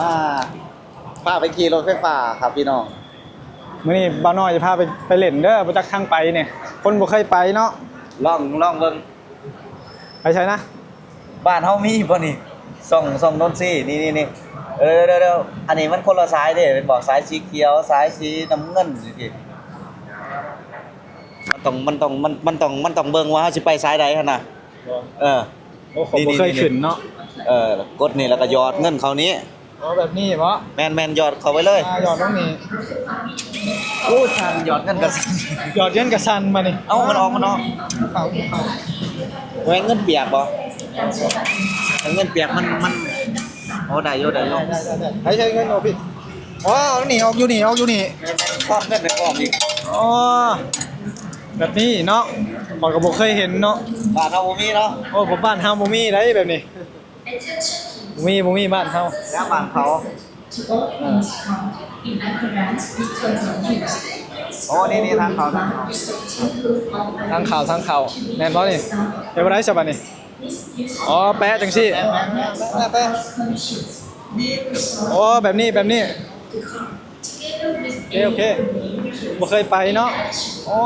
มาพาไปขี่รถไฟฟ้าครับพี่น้องมื้อนี้บ่าวน้อยจะพาไปเล่นเด้อบ่จักทางไปเนี่ยคนบ่เคยไปเนาะลองเบิ่งไปใช่นะบ้านเฮามีบ่นี่ส่องนนซี่นี่เดี๋ยวอันนี้มันคนละสายเด้เป็นบอกสายสีเขียวสายสีน้ำเงินสิมันต้องเบิ่งว่าเฮาสิไปสายใดหั่นน่ะโอ้ผมบ่เคยขึ้นเนาะกดนี่แล้วก็หยอดเงินเขานี้แบบนี้บ่แม่นหยอดเข้าไปเลยหยอดตรงนี้โอ้ทันหยอดเงินกระสันหยอดเงินกระสันมานี่เอ้ามันออกเข้าแหวงเงินเปียกบ่เงินเปียกมันโอ้ได้อยู่ให้ใช้เงินเอาพี่อ๋อนี่ออกอยู่นี่พร้อมเงินในกล่องอีกอ๋อแบบนี้เนาะข้อยก็บ่เคยเห็นเนาะบ้านเฮาบ่มีเนาะโอ้ผมบ้านเฮาบ่มีได้แบบนี้บ่มีบ้านเฮาแล้วบ้านเขาโอ้นี่ทางเขาแม่นบ่นี่เดี๋ยวบ่ได้ซะบัดนี้อ๋อแปะจังซี่แปะโอ้แบบนี้โอเคบ่เคยไปเนาะอ๋อ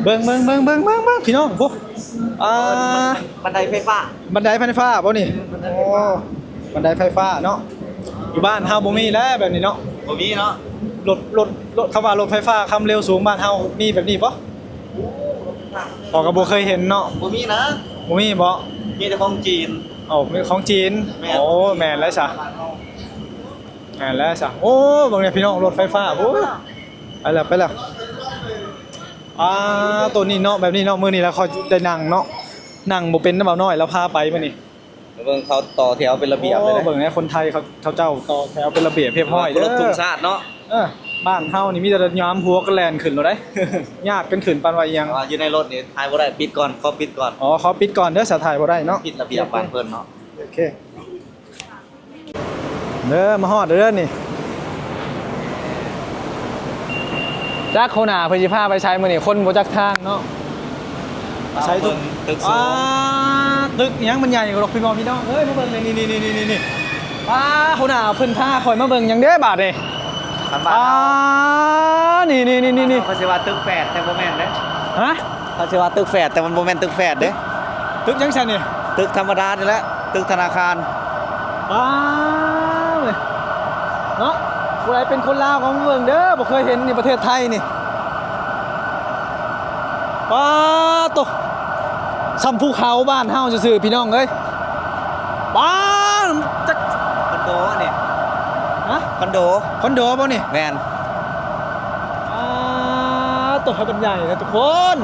เบิ่งพี่น้องพวกบันไดไฟฟ้าบ่นี่โอ้บันไดไฟฟ้าเนาะอยู่บ้านเฮาบ่มีแล้วแบบนี้เนาะบ่มีเนาะรถคำว่ารถไฟฟ้าความเร็วสูงบ้านเฮามีแบบนี้บ่อ๋อก็บ่เคยเห็นเนาะบ่มีนะบ่มีบ่มีแต่ของจีนมีของจีนโอ้แม่นแล้วจ้ะโอ้บางเนี่ยพี่น้องรถไฟฟ้าโอ้ไปแล้วตัวนี้เนาะแบบนี้เนาะมื้อนี้แล้วเขาได้นั่งเนาะนั่งบ่เป็นนะเบาน้อยแล้วพาไปมื้อนี้เบิ่งเขาต่อแถวเป็นระเบียบเลยนะเบิ่งเนี่ยคนไทยเขาเจ้าต่อแถวเป็นระเบียบเรียบร้อยเด้อรถทุกชาติเนาะบ้านเฮานี่มีแต่ย้อมหัวกันแล่นขึ้นแล้วได้ญาติกันขึ้นปานว่าอีหยังอยู่ในรถนี่ถ่ายบ่ได้ปิดก่อนขอปิดก่อนอ๋อขอปิดก่อนเด้อสะถ่ายบ่ได้เนาะปิดระเบียบบ้านเพิ่นเนาะโอเคเด้อมาฮอดเด้อนี่จักโคนาเพิ่นสิพาไปใช้มื้อนี้คนบ่จักทางเนาะใช้ตึกสูงตึกหยังมันใหญ่กว่าดอกพี่น้องเอ้ยมาเบิ่งนี่โคนาเพิ่นพาข่อยมาเบิ่งหยังเด้อบาดนี่นี่เขาสิว่าตึกแฝดแต่บ่แม่นเด้ฮะเขาสิว่าตึกแฝดแต่มันบ่แม่นตึกแฝดเด้ตึกจังซั่นนี่ตึกธรรมดานี่แหละตึกธนาคารเนาะผู้ใดเป็นคนลาวของเมืองเด้อบ่เคยเห็นในประเทศไทยนี่ตกซ้ำภูเขาบ้านเฮาซื่อๆพี่น้องเอ้ยจักคอนโดนี่ฮะคอนโดบ่นี่แม่นตกให้เป็นใหญ่นะทุกคน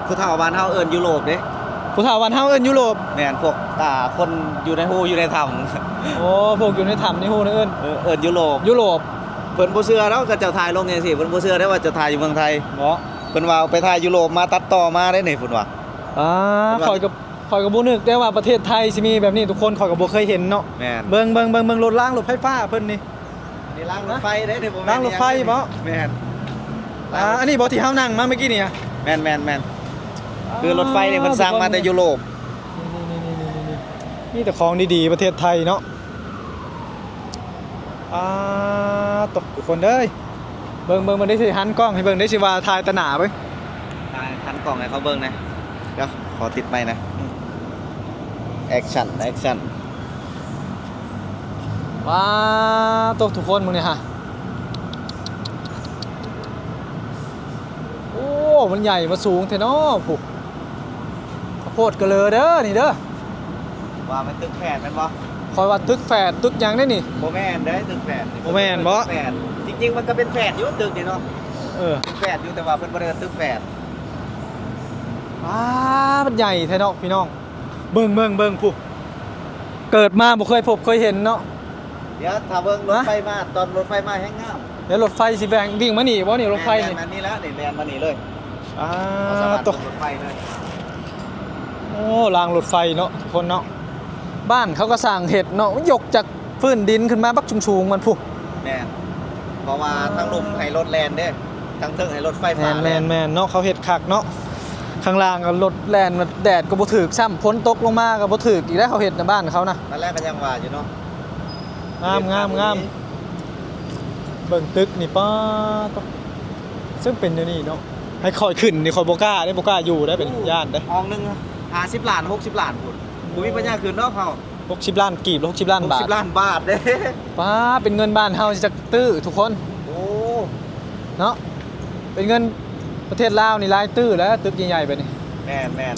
ผู้เฒ่าบ้านเฮาเอิ้นยุโรปเด้ผู้เฒ่าบ้านเฮาเอิ้นยุโรปแม่นพวกคนอยู่ในหูอยู่ในถ้ำโอ้พวกอยู่ในถ้ำในหูนี่เอิ้นยุโรปเพิ่นบ่เชื่อแล้วก็เจ้าถ่ายลงจังซี่เพิ่นบ่เชื่อได้ว่าจะถ่ายอยู่เมืองไทยบ่เพิ่นว่าไปถ่ายยุโรปมาตัดต่อมาได้นี่เพิ่นว่าข่อยก็บ่นึกได้ว่าประเทศไทยสิมีแบบนี้ทุกคนข่อยก็บ่เคยเห็นเนาะแม่นเบิ่งรถรางรถไฟฟ้าเพิ่นนี่รางรถไฟเด้นี่บ่แม่นรางรถไฟบ่แม่นอันนี้บ่ที่เฮานั่งมาเมื่อกี้นี่แม่นคือรถไฟนี่เพิ่นสร้างมาแต่ยุโรปนี่แต่ของดีๆประเทศไทยเนาะตกทุกคนเด้ยเบิ่งมันได้สิหันกล้องให้เบิ่งได้สิว่าถ่ายตะหนาเบิ่งถ่ายหันกล้องให้เขาเบิ่งนะเดี๋ยวขอติดไมค์นะแอคชั่นตกทุกคนมึงเนี่ยฮะโอ้มันใหญ่มาสูงแท้เนาะผู้ข้าวโพดกระเลอเด้อนี่เด้อว่ามันตึกแฝดแม่นบ่คอยว่าตึกแฝดตึกยังได้นี่บ่แม่นเด้ตึกแฝดบ่แม่นบ่จริงๆมันก็เป็นแฝดอยู่ตึกนี่เนาะเป็นแฝดอยู่แต่ว่าเพิ่นบ่ได้ตึกแฝดมันใหญ่แท้เนาะพี่น้องเบิ่งผู้เกิดมาบ่เคยพบเคยเห็นเนาะเดี๋ยวถ้าเบิ่งรถไฟมาตอนรถไฟมาแฮงงามเดี๋ยวรถไฟสิวิ่งมานี่บ่นี่รถไฟนี่แม่นนี่แล้วนี่แล่นมานี่เลยตกรถไฟเลยโอ้รางรถไฟเนาะทุกคนเนาะบ้านเขาก็สร้างเห็ดเนาะยกจากพื้นดินขึ้นมาบักชุงๆมันผู้แม่นเพราะว่าทั้งลมให้รถแล่นเด้ทั้งเทิงให้รถไฟฟ้าแม่นเนาะเขาเฮ็ดคักเนาะข้างล่างก็รถแล่นแดดก็บ่ถึกซ้ำฝนตกลงมาก็บ่ถึกอีกแล้วเขาเฮ็ดในบ้านเขานะตอนแรกก็ยังว่าอยู่เนาะ งามเบิ่งตึกนี่ป้าต้องซึ่งเป็นเดี๋ยวนี้เนาะให้คอยขึ้นนี่คอยบ่กล้าได้บ่กล้าอยู่ได้เป็นย่านได้ ห้องหนึง50ล้าน60ล้านพุ่นบ่มีปัญญาคืนเนาะเขา 60ล้านกีบแล้ว60ล้านบาท 60ล้านบาทเด้ ป้าเป็นเงินบ้านเฮาสิจักตื้อทุกคน โอ้ เนาะเป็นเงินประเทศลาวนี่หลายตื้อแล้วตึกใหญ่ๆไปนี่ แม่น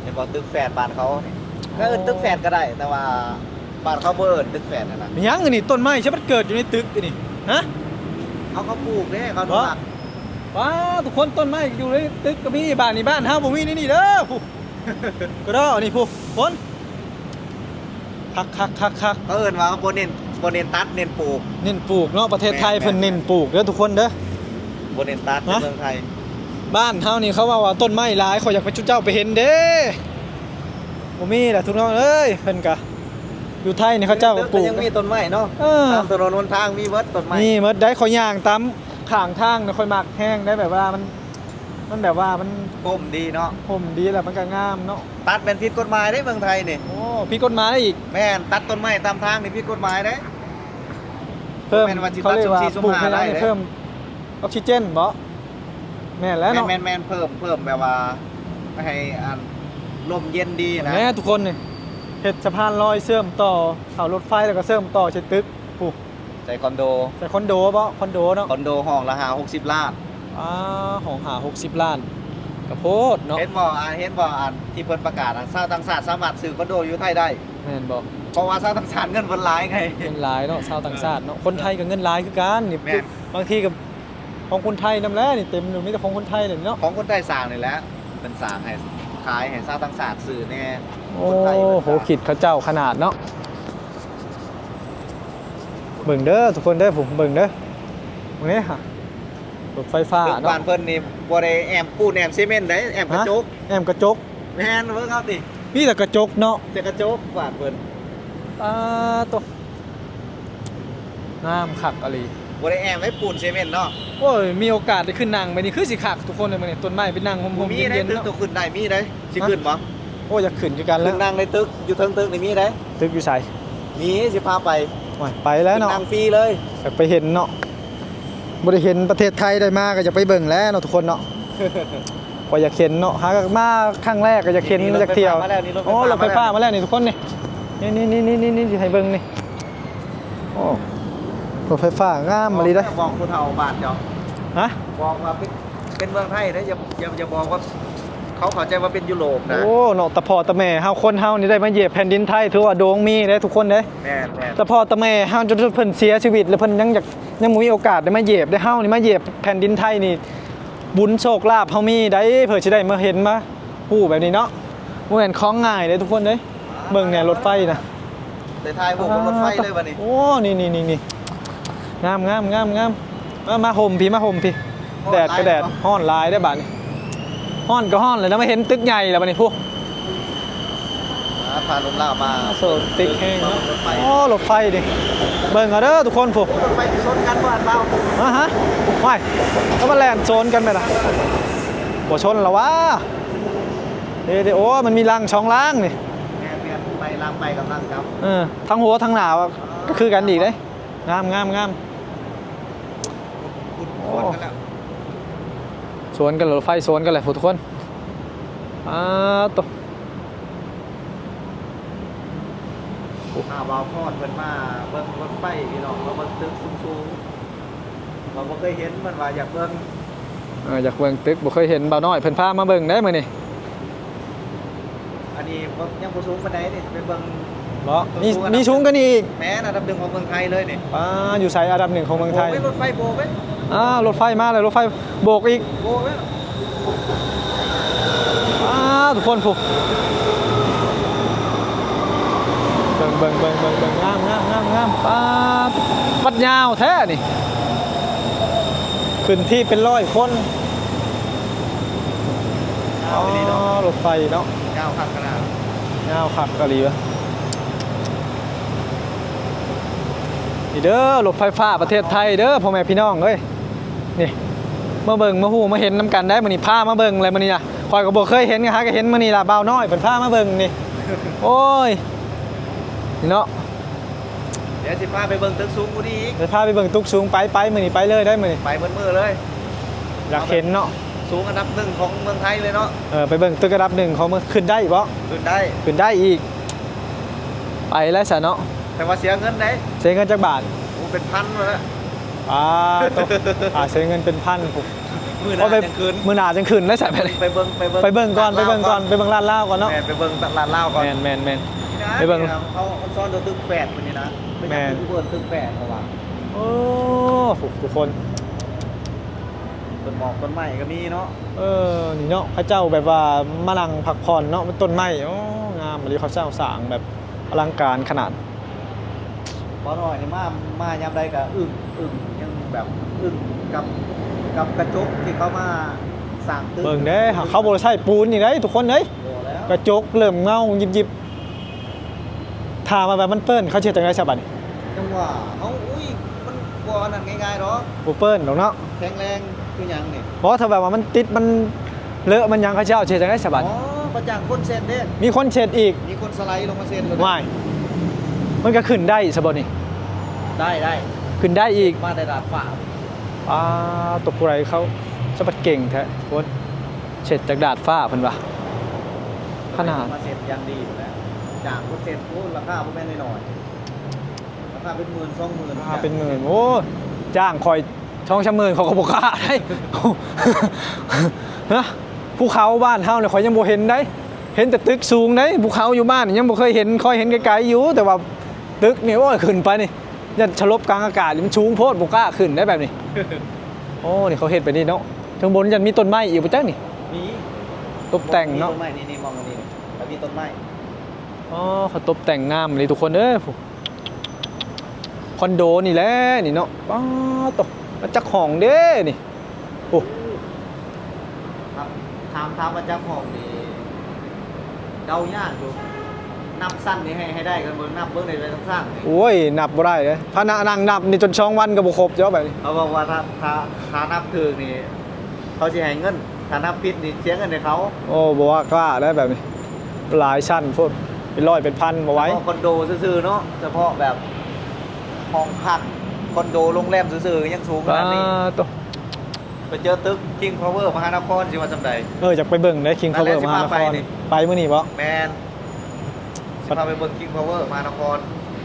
เห็นบ่ตึกแฝดบ้านเขานี่ก็เอิ้นตึกแฝดก็ได้แต่ว่าบ้านเขาบ่เอิ้นตึกแฝดนั่นน่ะ มีหยังอันนี้ต้นไม้ใช่มันเกิดอยู่ในตึกอันนี่ฮะ เขาปลูกเด้เขาดูหลัก ป้าทุกคนต้นไม้อยู่ในตึกก็มีบ้านนี่บ้านเฮาบ่มีนี่เด้อผู้ ก็ได้นี่ผู้คนคัก เขาเอิ้นว่าบ่เน้นตัดเน้นปลูก เน้นปลูกเนาะประเทศไทยเพิ่นเน้นปลูกเด้อทุกคนเด้อ บ่เน้นตัดใน ฮะ เมืองไทย บ้านเฮานี่เขาว่าต้นไม้หลายขอยอยากไปจุดเจ้าไปเห็นเด้บ่มีแหละทุกน้องเอ้ยเพิ่นก็อยู่ไทยนี่เขาเจ้าก็ปลูก ยังมีต้นไม้เนาะ เออ ตามถนนหนทางมีเบิดต้นไม้ นี่หมดได้ขอยย่างตามข้างทางน่ะค่อยมักแห้งได้แบบว่ามันแบบว่ามัน ก้มดีเนาะ ห่มดีแหละมันก็งามเนาะ ตัดเป็นผิดกฎหมายได้เมืองไทยนี่ โอ้พี่กฎหมายได้อีก แม่นตัดต้นไม้ตามทางนี่ผิดกฎหมายได้ เพิ่ม แม่นว่าสิ เขาเรียกว่า ตัดสุ่ม4 ปลูกให้ สุ่ม5ได้ ได้ เลย เพิ่มออกซิเจนบ่แม่นแล้วเนาะ แม่นเพิ่มแบบว่าไม่ให้ลมเย็นดีนะ แม่ทุกคนนี่เฮ็ดสะพานลอยเชื่อมต่อเขารถไฟแล้วก็เชื่อมต่อเช็ดตึกผู้ ใจคอนโด แต่คอนโดบ่คอนโดเนาะ คอนโดห้องละ60 ล้าน ของหา60ล้านกระโพดเนาะ เห็นบ่ที่เพิ่นประกาศชาวต่างชาติสามารถซื้อคอนโดอยู่ไทยได้ แม่นบ่ เพราะว่าชาวต่างชาติเงินเพิ่นหลายไง เงินหลายเนาะชาวต่างชาติเนาะคนไทยก็เงินหลายคือกันนี่ แม่น บางทีก็ของคนไทยนำแล้วนี่เต็มอยู่มีแต่ของคนไทยเลยเนาะ ของคนไทยสร้างนี่แหละเป็นสร้างให้ขายให้ชาวต่างชาติซื้อแน่ โอ้ คนไทย โหขิดเขาเจ้าขนาดเนาะเบิ่งเด้อทุกคนเด้อผมเบิ่งเด้อตรงนี้ค่ะรถไฟฟ้า ตึก เนาะ บ้านเพิ่นนี่บ่ได้แอมปูนแอมซีเมนต์ได้แอมกระจก แอมกระจก แม่นเบิ่งเอาติ มีแต่กระจกเนาะ แต่กระจกบ้านเพิ่น ตัวงามคักอะไร บ่ได้แอมไว้ปูนซีเมนต์เนาะ โอ้ยมีโอกาสได้ขึ้นนั่งไปนี่คือสิคักทุกคนเลยมื้อนี้ต้นไม้ไปนั่งห่มๆ มี เย็ ได้ น ตึ ๆ ก เนาะ ตัวขึ้นได้มีได้สิขึ้นบ่ โอ้อยากขึ้นคือกันแล้ ขึ้ วน นั่งในตึกอยู่เทิงตึกนี่มีได้ ตึกอยู่ไส มีสิพาไป โอ้ยไปแล้วเนาะ นั่งฟรีเลย อยากไปเห็นเนาะบ่ได้เห็นประเทศไทยได้มาก็อยากไปเบิ่งแล้วเนาะทุกคนเนาะ ก็อยากเห็นเนาะหามาครั้งแรกก็อยากเห็นอยากเที่ยว มาแล้วนี่รถไฟ โอ้ ฟ้าร ถไฟฟ้ามาแล้วนี่ทุกคนนี่นี่สิให้เบิ่งนี่โอ้รถไฟฟ้างามมาเลยได้อ บอกผู้เฒ่าบ้านเจ้า ฮะ บอกว่าเป็นเมืองไทยนะอย่าบอกว่าเขาเข้าใจว่าเป็นยุโรปนะ โอ้เนาะตะพอตะแม่เฮาคนเฮานี่ได้มาเหยียบแผ่นดินไทยถือว่าโด่งมีได้ทุกคนเด้ แม่น ตะพอตะแม่เฮาจนเพิ่นเสียชีวิตแล้วเพิ่นยังบ่มีโอกาสได้มาเหยียบได้เฮานี่มาเหยียบแผ่นดินไทยนี่บุญโชคลาภเฮามีได้เพื่อสิได้มาเห็นมาฮู้แบบนี้เนาะบ่แม่นของง่ายเด้ทุกคนเด้เบิ่งเนี่ยรถไฟน่ะ แต่ทายพวกรถไฟเลยวันนี้ โอ้นี่งามมาห่มพี่แดดก็แดดฮ้อนหลายได้อบาดนี้ฮ้อนก็ฮ้อนเลยแล้วมาเห็นตึกใหญ่แล้วบัดนี้พวก พาลมล่ามา โซตึกแห้งเนาะ รถไฟ โอ้รถไฟดิเบิ่งเอาเด้อทุกคนพวก รถไฟชนกันบ้านเรา ฮะไม่แล้วมาแล่นโซนกันไหมล่ะบ่ชนแล้ววะเดี๋ยวโอ้มันมีรังช่องล่างนี่ แม่ไปลามไปกับลังครับ ทั้งหัวทั้งหน้าก็คือกันอีกเด้งาม คุณคนกันแล้ว สวนกันรถไฟสวนกันเลยทุกคนตัว วาวพอดเพิ่นมาเบิ่งรถไฟพี่น้องเราเบิ่งตึกสูงๆเราบ่เคยเห็นมันว่าอยากเบิ่ง อยากเบิ่งตึกบ่เคยเห็นบ่าวน้อยเพิ่นพามาเบิ่งได้มื้อนี้ อันนี้ยังบ่สูงปานใดนี่ไปเบิ่ง บ่มีสูงกันอีก แม้อันดับหนึ่งของเมืองไทยเลยนี่ อยู่ไสอันดับ1ของเมืองไทย โบกว้รถไฟโบกไว้ รถไฟมาเลยรถไฟโบกอีก โบกไว้ ทุกคนผูกเบิ่งงามปัดยาวแท้นี่ขึ้นที่เป็น100 คนรถไฟเนาะ ยาวคักขนาด ยาวขับกะหรี่วะนี่เด้อรถไฟฟ้าประเทศไทยเด้อพ่อแม่พี่น้องเอ้ยนี่มาเบิ่งมาฮู้มาเห็นน้ำกันได้มื้อนี้พามาเบิ่งอะไรมื้อนี้น่ะข่อยก็บ่เคยเห็นไงฮะก็เห็นมื้อนี้ล่ะบ่าวน้อยเพิ่นพามาเบิ่งนี่ โอ้ยนี่เนาะ เดี๋ยวสิพาไปเบิ่งตึกสูงกูดีอีก เดี๋ยวพาไปเบิ่งตึกสูงไปมื้อนี้ไปเลยได้มื้อนี้ ไปมือเลย อยากเห็นเนาะ สูงอันดับหนึ่งของเมืองไทยเลยเนาะ ไปเบิ่งตึกระดับ1ของเมืองขึ้นได้บ่ ขึ้นได้ ขึ้นได้อีก ไปแล้วซะเนาะ แต่ว่าเสียเงินได้ เสียเงินจักบาท โอ้เป็นพันเลยนะ เสียเงินเป็นพันผม มือหน้าจังคืน มื้อหน้าจังคืนได้ใส่ไปเลย ไปเบิ่ง ไปเบิ่งก่อนไปเบิ่งร้านเหล้าก่อนเนาะ แมนไปเบิ่งตลาดเหล้าก่อน แม่น นี่นะ ไปเบิ่ง เขาซ่อนตัวตึกแฝดคนนี้นะไม่ใช่ตึกเบิร์นตึกแฝดเขาว่า โอ้ทุกคน ต้นหมอกต้นไม้ก็มีเนาะ นี่เนาะพระเจ้าแบบว่ามานั่งพักผ่อนเนาะมันต้นไม้โอ้งามเลยเขาเจ้าสร้างแบบอลังการขนาด พอหน่อยนี่มายามใดก็อึ้งยังแบบอึ้งกับกระจกที่เขามาสั่งตึก เบิ่งเด้เขาบ่ได้ใช้ปูนนี่เด้ทุกคนเอ้ย โอ้แล้ว กระจกเริ่มเงายิบถามมาแบบมันเปิ้นเขาเชื่อจังได๋ซะบัดนี้ จังหวะเขาอุ้ยมันบ่นั่นง่ายๆหรอก บ่เปิ้นดอกเนาะ แข็งแรงคือหยังนี่ เพราะถ้าแบบว่ามันติดมันเลอะมันหยังเขาเจ้าเชื่อจังได๋ซะบัด อ๋อประจังคนเซ็นเด้ มีคนเช็ดอีก มีคนสไลด์ลงมาเซ็นเลย ว่ายมันก็ขึ้นได้ซะบ่นี่ ได้ ขึ้นได้อีก มาได้ดาดฟ้า ตกผู้ไรเขาสะบัดเก่งแท้โคตรเช็ดจากดาดฟ้าเพิ่นว่าขนาด มาเซ็นยังดีอยู่แล้วจากคนเซ็นโอ้ราคาบ่แม่นน้อยๆราคาเป็นหมื่น20,000 ราคาเป็นหมื่นโอ้จ้างคอยช่องชะหมื่นเขาก็บ่กล้าได้ นะภูเขาบ้านเฮาเนี่ยข่อยยังบ่เห็นได้ เห็นแต่ตึกสูงได้ภูเขาอยู่บ้านนี่ยังบ่เคยเห็นค่อยเห็นไกลๆอยู่แต่ว่าตึกนี่โอ้ยขึ้นไปนี่ยันฉลบกลางอากาศนี่มันสูงโพดบ่กล้าขึ้นได้แบบนี้ โอ้นี่เขาเฮ็ดไปนี่เนาะข้างบนยันมีต้นไม้อีกบ่จักนี่ มี ตกแต่งเนาะ ต้นไม้นี่มองมานี่แล้วมีต้นไม้ อ๋อเขาตกแต่งงามเลยทุกคนเอ้ยคอนโดนี่แหละนี่เนาะป้าตกมาจากห้องเด้นี่โอ้ ครับถามว่าเจ้าของนี่เดายากอยู่นับสั้นนี่ให้ได้กันเบิ่งนับเบิ่งได้เลยทั้งสั้น โอ้ยนับบ่ได้เลยพระนั่งนับนี่จนช่องวันก็บ่ครบเจ้าแบบนี้ เขาบอกว่าถ้านับถึงนี่เขาสิให้เงินถ้านับผิดนี่เสียเงินให้เขา โอ้บ่ว่ากล้าได้แบบนี้ หลายชั้นโพดเป็นร้อยเป็นพันบ่ไหว้ เฉพาะคอนโดซื่อๆเนาะเฉพาะแบบห้องพักคอนโดโรงแรมซื่อๆยังสูงข ป้า นาดนี้ ตก ไปเจอตึก King Power มหานครสิว่าจำใด อยากไปเบิ่งได้ King นั่นแห Power ละสิ มหานค พาไป ร นี่ ไปมื้อนี้บ่ แมนสิพาไปเบิ่ง King Power มหานคร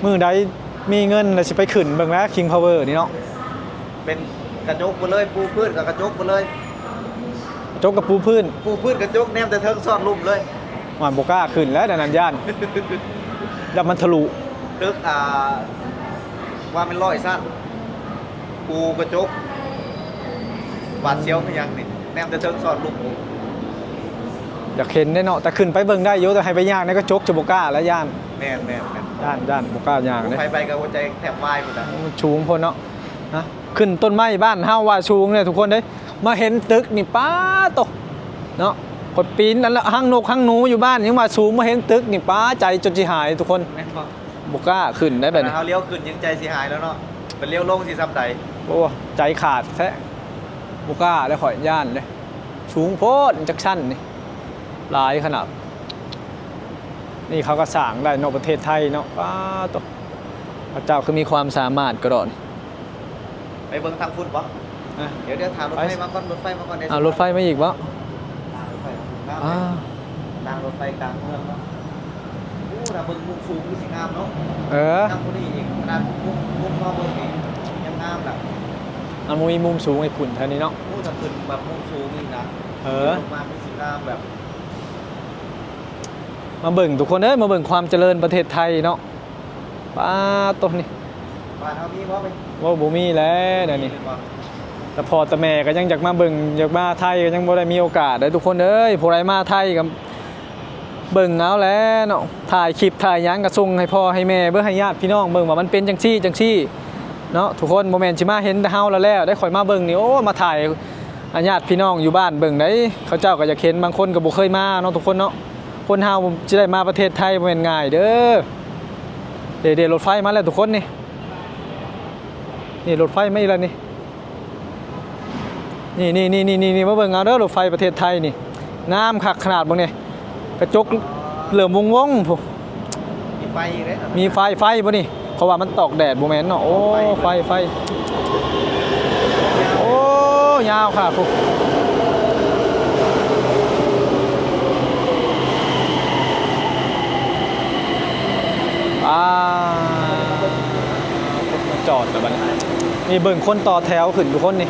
มื้อใดมีเงินแล้วสิไปขึ้นเบิ่งแล้ว King Power นี่เนาะ เป็นกระจกไปเลยปูพื้นกับกระจกไปเลย จกกับปูพื้น ปูพื้นกระจกแนมแต่เทิงซ่อนลุ่มเลย หวานบ่กล้าขึ้นแล้วแต่นั้นย่านแล้วมันทะลุ ตึกว่าเป็นร้อยสั้นปูกระจกบาดเสียวไม่ยังนี่แนมแต่เทิงซ่อนลุ่ม อยากเห็นได้เนาะแต่ขึ้นไปเบิ่งได้อยู่แต่ให้ไปย่างนี่ก็จกจะบ่กล้าแล้วย่าน แม่น ย่านบ่กล้าย่างเด้ ไปไปกับหัวใจแทบวายหมดอ่ะ มันชูงพ้นเนาะนะขึ้นต้นไม้บ้านเฮาว่าชูงเนี่ยทุกคนเด้ยมาเห็นตึกนี่ป้าตกเนาะกดปีนนั่นละห้างนกห้างหนูอยู่บ้านยังมาสูงมาเห็นตึกนี่ป้าใจจนสิหายทุกคน แม่นบ่ บ่กล้าขึ้นได้แบบนี้ เขาเลี้ยวขึ้นยังใจสิหายแล้วเนาะเป็นเลี้ยวลงสิซ้ำใด โอ้ใจขาดแท้บ่กล้าแล้วข่อยย่านเลยสูงโพดจักชั้นนี่หลายขนาดนี่เขาก็สร้างได้นอกประเทศไทยเนาะป้าตกพระเจ้าคือมีความสามารถกระโดด ไปเบิ่งทางฝุ่นบ่ นะ เดี๋ยวถามรถไฟมาก่อนรถไฟมาก่อน รถไฟมาอีกวะ รางรถไฟ อ่า รางรถไฟกลางเมืองเนาะโอ้ถ้าเบิ่งมุมสูงคือสิงามเนาะ เออ ทางคนนี้อีกขนาดมุมมาเบิ่งนี่ยังงามแบบ มันมีมุมสูงไอ้ฝุ่นเท่านี้เนาะ โอ้ถ้าขึ้นแบบมุมสูงนี่นะ เออ ลงมาเป็นสิงามแบบ มาเบิ่งทุกคนเอ้ยมาเบิ่งความเจริญประเทศไทยเนาะป้าต้นนี่ บ้านเฮามีบ่เป็น ว่าบ่มีแล้วเดี๋ยวนี้แต่พอแต่แม่ก็ยังอยากมาเบิ่งอยากมาไทยก็ยังบ่ได้มีโอกาสได้ทุกคนเอ้ยผู้ใดมาไทยก็เบิ่งเอาแหล้วเนาะถ่ายคลิปถ่ายหยังก็ส่งให้พ่อให้แม่เบิ่งให้ญาติพี่น้องเบิ่งว่ามันเป็นจังซี่เนาะทุกคนบ่แม่นสิมาเห็นแต่เฮาแล้วได้ข่อยมาเบิ่งนี่โอ้มาถ่ายญาติพี่น้องอยู่บ้านเบิ่งได้เขาเจ้าก็อยากเห็นบางคนก็บ่เคยมาเนาะทุกคนเนาะคนเฮาจะได้มาประเทศไทยบ่แม่นง่ายเด้อเดี๋ยวรถไฟมาแล้วทุกคนนี่รถไฟมาอีกแล้วนี่มาเบิ่งเอาเด้อรถไฟประเทศไทยนี่งามคักขนาดบ่นี่กระจกเหลื่อมวงๆพุ มีไฟอีกเด้ มีไฟบ่นี่ เพราะว่ามันตอกแดดบ่แม่นเนาะโอ้ไฟโอ้ยาวค่ะพวกจอดแบบนี้นี่เบิ่งคนต่อแถวขึ้นทุกคนนี่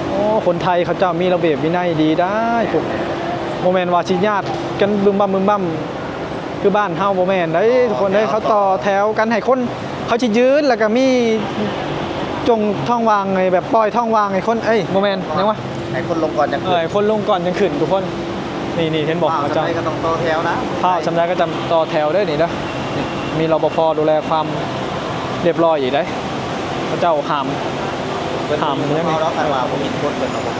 โอ้คนไทยเขาเจ้ามีระเบียบวินัยดีได้พวกโมเมนต์ว่าชิญาติกันบึมบั่มคือบ้านเฮาโมเมนต์ได้ทุกคนได้เขาต่อแถวกันให้คนเขาจะยืนแล้วก็มีจงท่องวางไงแบบปล่อยท่องวางไอ้คนโมเมนต์ยังวะ ให้คนลงก่อนยังขึ้น คนลงก่อนยังขึ้นทุกคนนี่เห็นบอกเขาเจ้า ก็ต้องต่อแถวนะ ข้าวชำนาญก็จะต่อแถวได้นี่นะมีรปภดูแลความเรียบร้อยอีกได้พระเจ้าหาม ยังไงเราคันว่าผมมีคนเป็นรปภ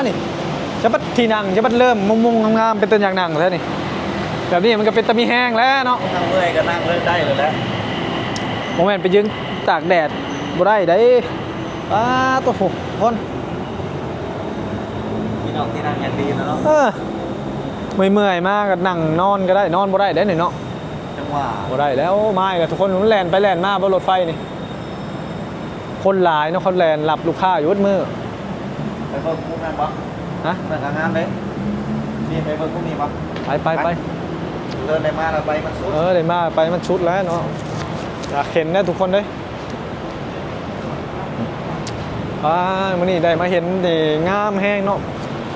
นี่จะบัดที่นั่งจะบัดเริ่มมุงงามๆเป็นตัวอย่างนั่งแล้วนี่แบบนี้มันก็เป็นตะมีแห้งแล้วเนาะ นั่งเมื่อยก็นั่งเลิกได้เลยแล้ว โมเมนต์ไปยืนตากแดดบ่ได้ได้ตัวโหคน พี่น้องที่นั่งอย่างดีนะเนาะ เมื่อยมากก็นั่งนอนก็ได้นอนบ่ได้ได้หน่อยเนาะ จังหวะ บ่ได้แล้วไม่กับทุกคนมันแล่นไปแล่นมาบนรถไฟนี่คนหลายเนาะเขาแล่นหลับลูกค้าอยู่วัดมือ ไปเบิ่งพวกนั้นปะ ฮะ เหมือนกับงานเลยนี่ไปเบิ่งพวกนี้ปะ ไป เดินได้มาแล้วไปมันสุด ได้มาไปมันชุดแล้วเนาะอยากเห็นนะทุกคนเลยมื้อนี้ได้มาเห็นนี่งามแห้งเนาะ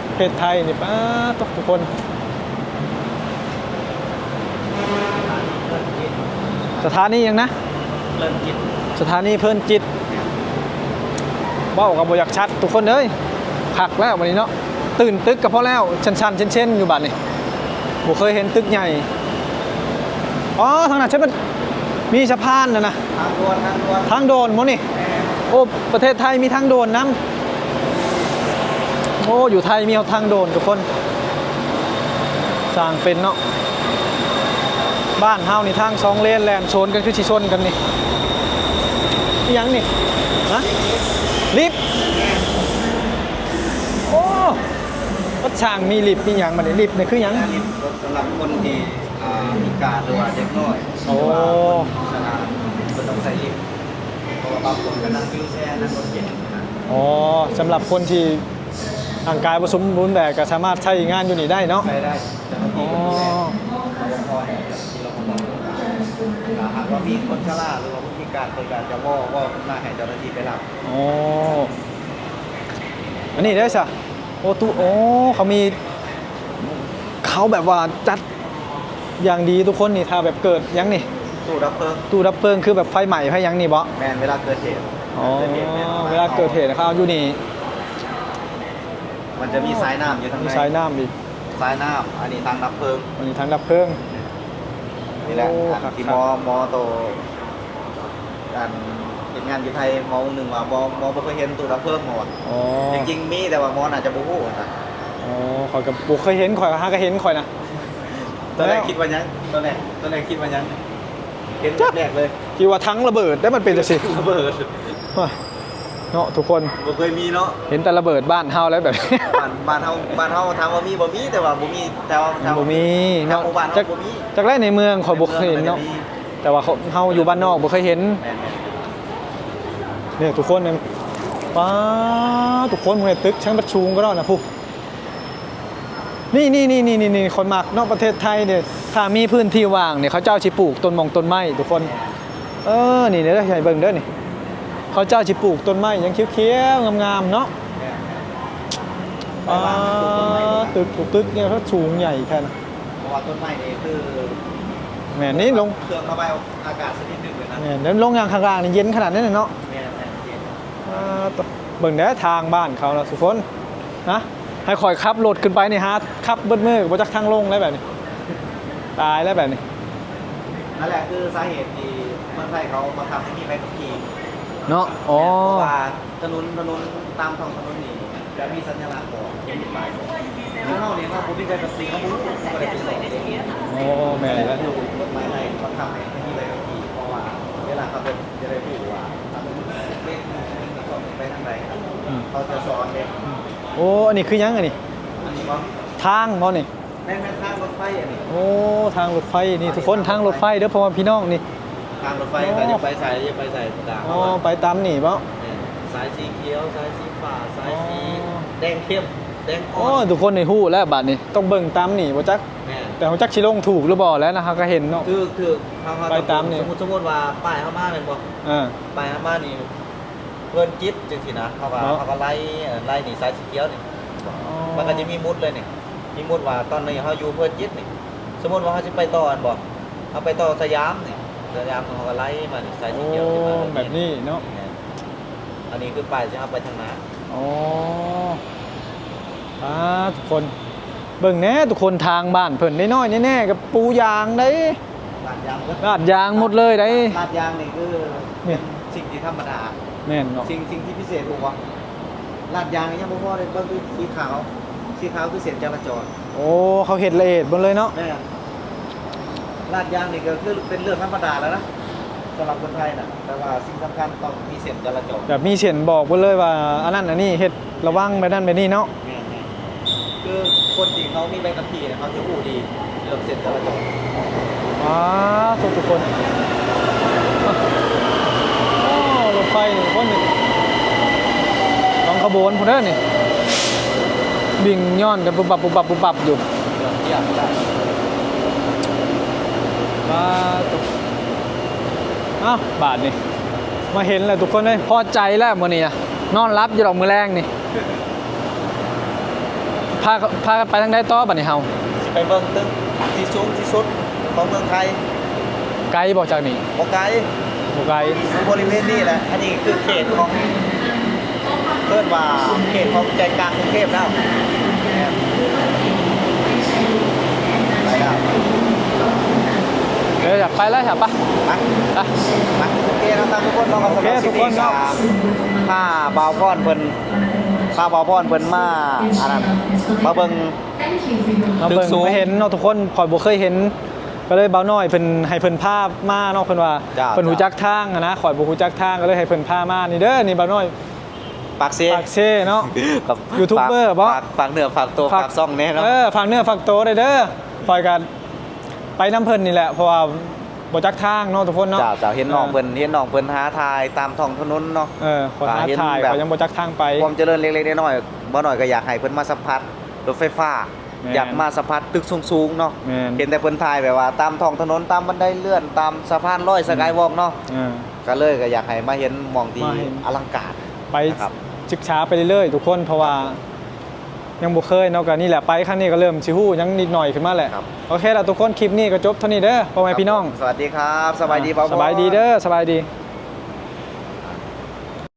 ประเทศไทยนี่ป้าทุกคนสถานียังนะ เริ่มกิน สถานีเพลินจิตเบ้ากับบอยากชัดทุกคนเลยผักแล้ววันนี้เนาะตื่นตึกกับพ่อแล้วชันเช่นอยู่บ้านนี่ผมเคยเห็นตึกใหญ่ทางนั้นใช่ไหมมีสะพานนะทางด่วน ทางโดนมั้งนี่โอ้ประเทศไทยมีทางโดนน้ำโอ้อยู่ไทยมีทางโดนทุกคนสร้างเป็นเนาะบ้านเฮานี่ทางสองเลนแลนชนกันคือชิชนกันนี่ยังนี่ฮะลิฟต์โอ้รถช่างมีลิฟต์มีอย่างมันลิฟต์นี่คือยังสำหรับคนที่มีการหรือว่าเด็กน้อย โอ้ ฉะนั้นก็ต้องใส่ลิฟต์เพราะว่าบางคนก็นั่งวิวแชร์นั่งรถเก๋ง สำหรับคนที่ร่างกายผสมบูรณ์แบบก็สามารถใช้งานอยู่นี่ได้เนาะ ใช้ได้แต่บางทีก็ดูแลเราพอเนี่ยที่เราบอกหากว่ามีคนชราหรือว่าผู้พิการคนการจะว่ามาให้เจ้าหน้าที่ไปรับ อันนี้ได้ใช่เขามีเขาแบบว่าจัดอย่างดีทุกคนนี่ถ้าแบบเกิดยังนี่ ตู้ดับเพลิง ตู้ดับเพลิงคือแบบไฟใหม่ไฟยังนี่บ่ แมนเวลาเกิดเหตุ เวลาเกิดเหตุนะครับอยู่นี่ มันจะมีสายน้ำอยู่ทาง มี ใน สายน้ำอีก สายน้ำอันนี้ทางดับเพลิง อันนี้ทางดับเพลิง นี่แหละ ครับ ที่มอโตการเห็นงานอยู่ไทยมอหนึ่งว่ามอบ่เคยเห็นตู้ดับเพลิงหมดจริงๆมีแต่ว่ามออาจจะบ่ฮู้นะ ข่อยกับบุเคยเห็นข่อยหาก็เห็นข่อยนะ ตอนแรกคิดว่ายังตอนแรกคิดว่ายังเห็นแรกเลย คิดว่าทั้งระเบิดได้มันเป็นจังซี่ ระเบิด เนาะทุกคน บ่เคยมีเนาะ เห็นแต่ระเบิดบ้านเฮาแล้วแบบ บ้านเฮาถามว่ามีบ่มีแต่ว่าบ่มีแต่ว่า บ่มี เนาะบ้านเฮาบ่มี จากแรกในเมืองข่อยบ่เคยเห็นเนาะแต่ว่าเฮาอยู่บ้านนอกบ่เคยเห็น แม่น เนี่ยทุกคนเนี่ยป้าทุกคนมึงเนี่ยตึกช่างประชุมก็ได้นะพวกนี่คนมากนอกประเทศไทยเนี่ยถ้ามีพื้นที่ว่างเนี่ยเขาเจ้าชิปลูกต้นต้นไม้ทุกคนนี่เด้อใหญ่เบิ่งเด้อนี่เขาเจ้าชิปลูกต้นไม้ยังเขียวๆงามๆเนาะตึกเนี่ยเขาสูงใหญ่แค่นะ เพราะว่าต้นไม้นี่คือ แหมนี่ลง เครื่องระบายอากาศชนิดหนึ่งเลยนะ แหมแล้วลงอย่างข้างล่างนี่เย็นขนาดนั้นเลยเนาะ แม่นเย็น เบิ่งได้ทางบ้านเขานะทุกคนนะให้คอยขับรถขึ้นไปนี่ฮะขับเบิดมือบ่จักทางลงแล้วแบบนี้ตายแล้วแบบนี้ นั่นแหละคือสาเหตุที่เมืองไทยเขาบังคับให้มีใบขับขี่ เนาะเพราะ ว่าถนนตามท้องถนนนี่จะมีสัญลักษณ์บอกเป็นป้ายบอกถ้าเราเนี่ยเราผมมีใบขับขี่เขาไม่รู้ก็เลยเป็นสอง แม่แล้ว กฎหมายไทยบังคับให้มีใบขับขี่เพราะว่าเวลาขับรถจะได้รู้ว่าถนนเล่นไปทางไหนเขาจะสอนเด็ก อันนี้คือยังอันนี้ อันนี้ว่า ทางบ่นี่ แม่ทางรถไฟอันนี้ โอ้ทางรถไฟนี่ทุกคนทางรถไฟเด้อเพราะว่าพี่น้องนี่ ทางรถไฟแต่จะไปใส่ด่าง อ๋อไปตามนี่บ่ สายสีเขียวสายสีฟ้าสายสีแดงเข้มแดงอ่ โอ้ อน ทุกคนในฮู้แล้วบัดนี้ต้องเบิ่งตามนี่บ่จัก แม่ แต่ของจักสิลงถูกหรือบ่แล้วนะครับก็เห็นเนาะ ถือเขา ไปตามนี่ สมมติว่าป้ายเข้ามาเป็นบ่ อ่า ป้ายเข้ามานี่เพื่อนจิตจังสินะเขาก็ไล่นี่สายสีเขียวนี่มันก็จะมีมุดเลยนี่มีมุดว่าตอนนี้เขาอยู่เพื่อนจิตนี่สมมติว่าเขาจะไปต่ออันบ่เขาไปต่อสยามนี่สยามเขาก็ไล่มานี่สายสี โอ้ เขียวขึ้นมาเลย แบบนี้เนาะ อันนี้คือป้ายจะเอาไปทางนั้น อ๋อทุกคนเบิ่งแหน่ทุกคนทางบ้านเพิ่นน้อยๆแน่ๆกับปูยางได้ ลาดยางก็ ลาดยางหมดเลยได้ ลาดยางนี่คือ เนี่ย สิ่งที่ธรรมดา แม่นเนาะ สิ่งที่พิเศษถูกป่ะลาดยางยังบ่พอเลยเบิ่งคือสีขาวคือเส้นจราจร โอ้เขาเฮ็ดละเอียดหมดเลยเนาะ แม่ลาดยางนี่ก็คือเป็นเรื่องธรรมดาแล้วนะสำหรับคนไทยนะแต่ว่าสิ่งสำคัญต้องมีเส้นจราจร แบบมีเสียนบอกหมดเลยว่าอันนั้นอันนี้เฮ็ดระวังไปนั่นไปนี่เนาะ แม่คือคนที่เขามีใบขับขี่เนี่ยเขาจะรู้ดีเรื่องเส้นจราจร ทุกคนโอ้รถไฟนี่คนนี่ต้องขบวนพุ่นเด้อนี่บิ่งย้อนกันปุบปับอยู่ เรื่องที่อยากได้ ตุกอ้าวบาทนี่มาเห็นแล้วทุกคนเลยพอใจแล้วมื้อนี้นะนอนรับอยู่ดอกมื้อแรงนี่พากันไปทางใดต่อบัดนี้เฮา สิไปเบิ่งตึกที่สูงที่สุดของเมืองไทย ไกลบ่จากนี้ บ่ไกล บ่ไกล บริเวณนี้แหละ อันนี้คือเขตของเพื่อนว่าเขตของใจกลางกรุงเทพแล้วไปแล้ว เดี๋ยวอยากไปแล้วอยากปะ ไป ไป ไปโอเคนะครับทุกคนน้องกับสมา โอเคทุ ชิก กคนเนาะ ถ้าบาวพอนเพิ่นมาอันนั้นมาเบิ่ง มาเบิ่ง ตึกสูง ไม่เห็นเนาะทุกคนข่อยบ่เคยเห็น ก็เลยเบาน้อยเพิ่นให้เพิ่นพามาเนาะเพิ่นว่า จ้า เพิ่นฮู้จักทางอะนะข่อยบ่ฮู้จักทางก็เลยให้เพิ่นพามานี่เด้อนี่เบาน้อย ปากเซ ปากเซ่เนาะ กับ ยูทูบเบอร์บ่ ฝากเนื้อฝากตัวฝากซ่องแน่เนาะ ฝากเนื้อฝากตัวได้เด้อปล่อยกันไปน้ำเพิ่นนี่แหละเพราะว่าบ่จักทางเนาะทุกคนเนาะ จ้าเห็นน้องเพิ่นหาทายตามท้องถนนเนาะ คนหา เห็น ถ่าย แบบ เขายังบ่จักทางไป ความเจริญเล็กๆน้อยๆบ่หน่อยก็อยากให้เพิ่นมาสัมผัสรถไฟฟ้า แม่น อยากมาสัมผัสตึกสูงๆเนาะ แม่น เห็นแต่เพิ่นถ่ายแบบว่าตามท้องถนนตามบันไดเลื่อนตามสะพานลอยสกายวอล์กเนาะ อ่า ก็เลยก็อยากให้มาเห็นหมองที่ มาเห็น อลังการ ไป นะครับ ศึกษาไปเรื่อยๆทุกคนเพราะว่ายังบ่เคยเนาะก็นี่แหละไปครั้งนี้ก็เริ่มสิฮู้ยังนิดหน่อยขึ้นมาแหละ ครับ โอเคแล้วทุกคนคลิปนี้ก็จบเท่านี้เด้อพ่อแม่พี่น้อง สวัสดีครับสบายดีเปล่า สบายดีเด้อสบายดี